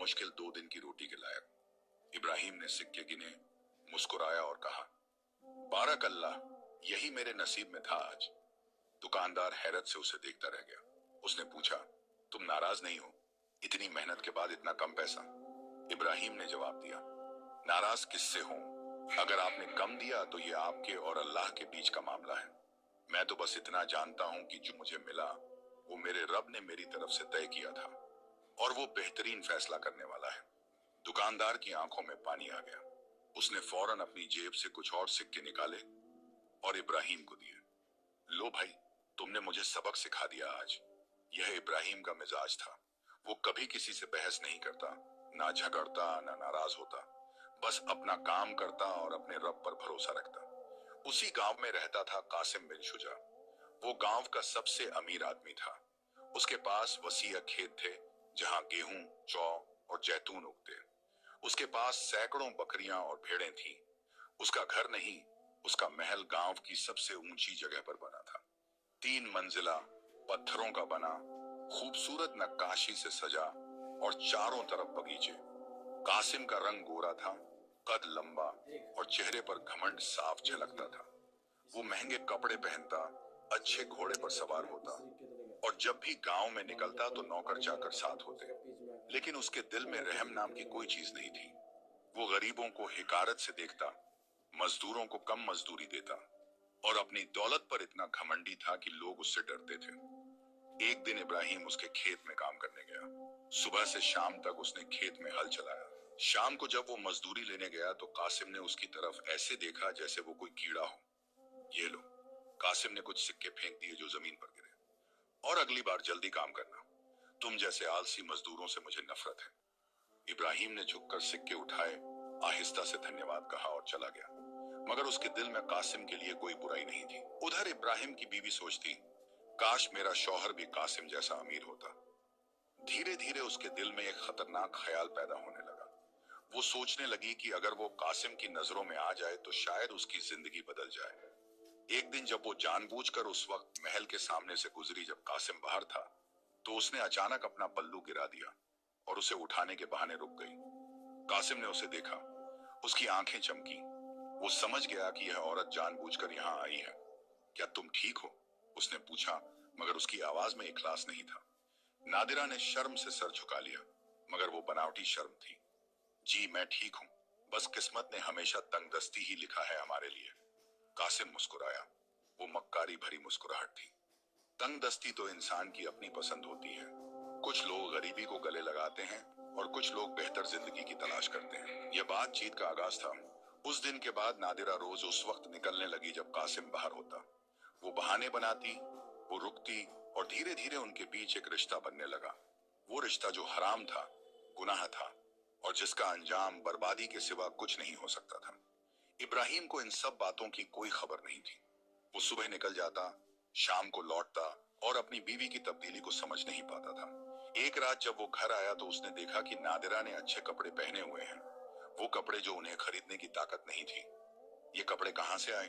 बमुश्किल 2 दिन की रोटी के लायक। इब्राहिम ने सिक्के गिने, मुस्कुराया और कहा, बारक अल्लाह, यही मेरे नसीब में था आज। दुकानदार हैरत से उसे देखता रह गया। उसने पूछा, तुम नाराज नहीं हो? इतनी मेहनत के बाद इतना कम पैसा? इब्राहिम ने जवाब दिया, नाराज किससे हूं? अगर आपने कम दिया तो ये आपके और अल्लाह के बीच का मामला है। मैं तो बस इतना जानता हूं कि जो मुझे मिला वो मेरे रब ने मेरी तरफ से तय किया था और वो बेहतरीन फैसला करने वाला है। दुकानदार की आंखों में पानी आ गया। उसने फौरन अपनी जेब से कुछ और सिक्के निकाले और इब्राहिम को दिए। लो भाई, तुमने मुझे सबक सिखा दिया आज। यह इब्राहिम का मिजाज था। वो कभी किसी से बहस नहीं करता, ना झगड़ता, ना नाराज होता, बस अपना काम करता और अपने रब पर भरोसा रखता। उसी गांव में रहता था कासिम बिन शुजा। वो गांव का सबसे अमीर आदमी था। उसके पास वसीय खेत थे जहां गेहूं, जौ और जैतून उगते। उसके पास सैकड़ों बकरियां और भेड़ें थीं। उसका घर नहीं, उसका महल गांव की सबसे ऊंची जगह पर बना था। 3 मंजिला, पत्थरों का बना, खूबसूरत नक्काशी से सजा और चारों तरफ बगीचे। कासिम का रंग गोरा था, कद लंबा और चेहरे पर घमंड साफ झलकता था। वो महंगे कपड़े पहनता, अच्छे घोड़े पर सवार होता और जब भी गांव में निकलता तो नौकर चाकर साथ होते। लेकिन उसके दिल में रहम नाम की कोई चीज नहीं थी। वो गरीबों को हिकारत से देखता, मजदूरों को कम मजदूरी देता और अपनी दौलत पर इतना घमंडी था कि लोग उससे डरते थे। एक दिन इब्राहिम उसके खेत में काम करने गया। सुबह से शाम तक उसने खेत में हल चलाया। शाम को जब वो मजदूरी लेने गया तो कासिम ने उसकी तरफ ऐसे देखा जैसे वो कोई कीड़ा हो। ये लो, कासिम ने कुछ सिक्के फेंक दिए जो जमीन पर गिरे, और अगली बार जल्दी काम करना। तुम जैसे आलसी मजदूरों से मुझे नफरत है। इब्राहिम ने झुककर सिक्के उठाए, आहिस्ता से धन्यवाद कहा और चला गया। मगर उसके दिल में कासिम के लिए कोई बुराई नहीं थी। उधर इब्राहिम की बीवी सोचती, काश मेरा शौहर भी कासिम जैसा अमीर होता। धीरे धीरे उसके दिल में एक खतरनाक ख्याल पैदा होने लगा। वो सोचने लगी कि अगर वो कासिम की नजरों में आ जाए तो शायद उसकी जिंदगी बदल जाए। एक दिन जब वो जानबूझकर उस वक्त महल के सामने से गुजरी जब कासिम बाहर था, तो उसने अचानक अपना पल्लू गिरा दिया और उसे उठाने के बहाने रुक गई। कासिम ने उसे देखा, उसकी आंखें चमकी। वो समझ गया कि यह औरत जानबूझकर यहाँ आई है। क्या तुम ठीक हो? उसने पूछा, मगर उसकी आवाज में इखलास नहीं था। नादिरा ने शर्म से सर झुका लिया, मगर वो बनावटी शर्म थी। जी मैं ठीक हूं, बस किस्मत ने हमेशा तंगदस्ती ही लिखा है हमारे लिए। कासिम मुस्कुराया। वो मक्कारी भरी मुस्कुराहट थी। तंगदस्ती तो इंसान की अपनी पसंद होती है। कुछ लोग गरीबी को गले लगाते हैं और कुछ लोग बेहतर जिंदगी की तलाश करते हैं। यह बातचीत का आगाज था। उस दिन के बाद नादिरा रोज उस वक्त निकलने लगी जब कासिम बाहर होता। वो बहाने बनाती, वो रुकती और धीरे धीरे उनके बीच एक रिश्ता बनने लगा। वो रिश्ता जो हराम था, गुनाह था और जिसका अंजाम बर्बादी के सिवा कुछ नहीं हो सकता था। इब्राहिम को इन सब बातों की कोई खबर नहीं थी। वो सुबह निकल जाता, शाम को लौटता और अपनी बीवी की तब्दीली को समझ नहीं पाता था। एक रात जब वो घर आया तो उसने देखा कि नादिरा ने अच्छे कपड़े पहने हुए हैं, वो कपड़े जो उन्हें खरीदने की ताकत नहीं थी। ये कपड़े कहां से आए?